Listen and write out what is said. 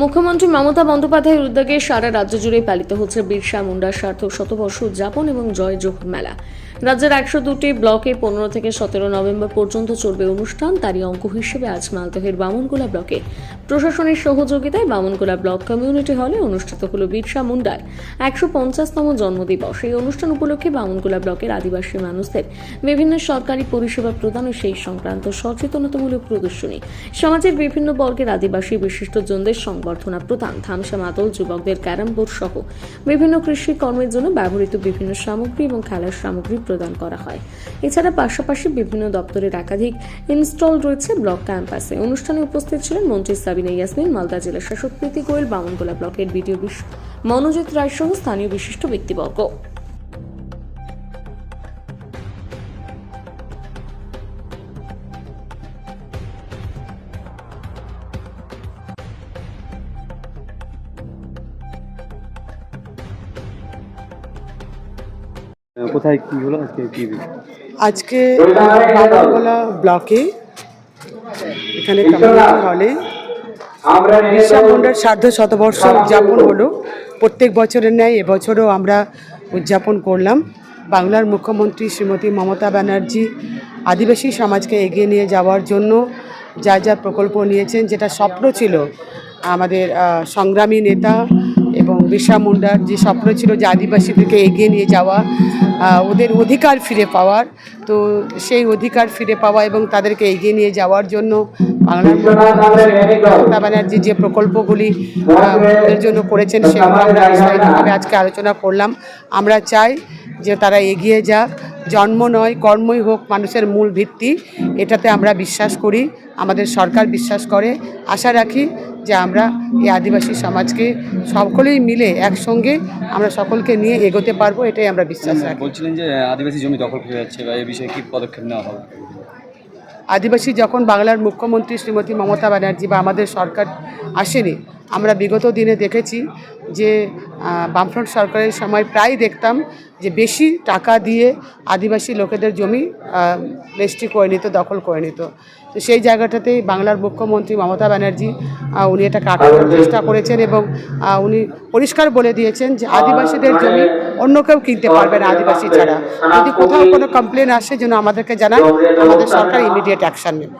মুখ্যমন্ত্রী মমতা বন্দ্যোপাধ্যায়ের উদ্যোগে সারা রাজ্য জুড়ে পালিত হচ্ছে বিরসা মুন্ডার সার্থক শতবর্ষ উদযাপন এবং জয় জোহর মেলা। রাজ্যের 102টি ব্লকে 15 থেকে 17 নভেম্বর পর্যন্ত চলবে অনুষ্ঠান। তারই অঙ্গ হিসেবে আজ মালদহের বামনগোলা ব্লকে প্রশাসনের সহযোগিতায় বামনগোলা ব্লক কমিউনিটি হলে অনুষ্ঠিত হল বিরসা মুন্ডার 150তম জন্মদিবস। এই অনুষ্ঠান উপলক্ষে বামনগোলা ব্লকের আদিবাসী মানুষদের বিভিন্ন সরকারি পরিষেবা প্রদান ও সেই সংক্রান্ত সচেতনতামূলক প্রদর্শনী, সমাজের বিভিন্ন বর্গের আদিবাসী বিশিষ্টজনদের সংবর্ধনা প্রদান, ধামসা মাদল, যুবকদের ক্যারাম বোর্ড সহ বিভিন্ন কৃষি কর্মের জন্য ব্যবহৃত বিভিন্ন সামগ্রী এবং খেলার সামগ্রী প্রদান করা হয়। এছাড়া পাশাপাশি বিভিন্ন দপ্তরের একাধিক ইনস্টল রয়েছে ব্লক ক্যাম্পাসে। অনুষ্ঠানে উপস্থিত ছিলেন মন্ত্রী সাবিনা ইয়াসমিন, মালদা জেলা শাসক প্রীতি গোয়েল, বামনগোলা ব্লকের বিডিও মনোজিৎ রায় সহ স্থানীয় বিশিষ্ট ব্যক্তিবর্গ। কোথায় কি হলো আজকে বামনগোলা ব্লকে এখানে কমিউনিটি হলে বিরসা মুন্ডার সার্ধ শতবর্ষ উদযাপন হলো। প্রত্যেক বছরের ন্যায় এবছরও আমরা উদযাপন করলাম। বাংলার মুখ্যমন্ত্রী শ্রীমতী মমতা ব্যানার্জি আদিবাসী সমাজকে এগিয়ে নিয়ে যাওয়ার জন্য যা যা প্রকল্প নিয়েছেন, যেটা স্বপ্ন ছিল আমাদের সংগ্রামী নেতা এবং বিরসা মুন্ডার যে স্বপ্ন ছিল যে আদিবাসীদেরকে এগিয়ে নিয়ে যাওয়া, ওদের অধিকার ফিরে পাওয়ার, তো সেই অধিকার ফিরে পাওয়া এবং তাদেরকে এগিয়ে নিয়ে যাওয়ার জন্য বাংলার মমতা ব্যানার্জি যে প্রকল্পগুলি ওদের জন্য করেছেন সেগুলো আমরা বিস্তারিতভাবে আজকে আলোচনা করলাম। আমরা চাই যে তারা এগিয়ে যাক। জন্ম নয়, কর্মই হোক মানুষের মূল ভিত্তি, এটাতে আমরা বিশ্বাস করি, আমাদের সরকার বিশ্বাস করে। আশা রাখি যে আমরা এই আদিবাসী সমাজকে সকলেই মিলে একসঙ্গে আমরা সকলকে নিয়ে এগোতে পারবো, এটাই আমরা বিশ্বাস রাখি। বলছিলেন যে আদিবাসী জমি দখল হয়ে যাচ্ছে, বা এই বিষয়ে কি পদক্ষেপ নেওয়া হবে? আদিবাসী যখন বাংলার মুখ্যমন্ত্রী শ্রীমতী মমতা ব্যানার্জি বা আমাদের সরকার আসেনি, আমরা বিগত দিনে দেখেছি যে বামফ্রন্ট সরকারের সময় প্রায় দেখতাম যে বেশি টাকা দিয়ে আদিবাসী লোকেদের জমি রেজিস্ট্রি করে নিত, দখল করে নিত। তো সেই জায়গাটাতেই বাংলার মুখ্যমন্ত্রী মমতা ব্যানার্জি উনি এটা কাটানোর চেষ্টা করেছেন এবং উনি পরিষ্কার বলে দিয়েছেন যে আদিবাসীদের জমি অন্য কেউ কিনতে পারবে না আদিবাসী ছাড়া। যদি কোথাও কোনো কমপ্লেন আসে যেন আমাদেরকে জানায়, আমাদের সরকার ইমিডিয়েট অ্যাকশন নেবে।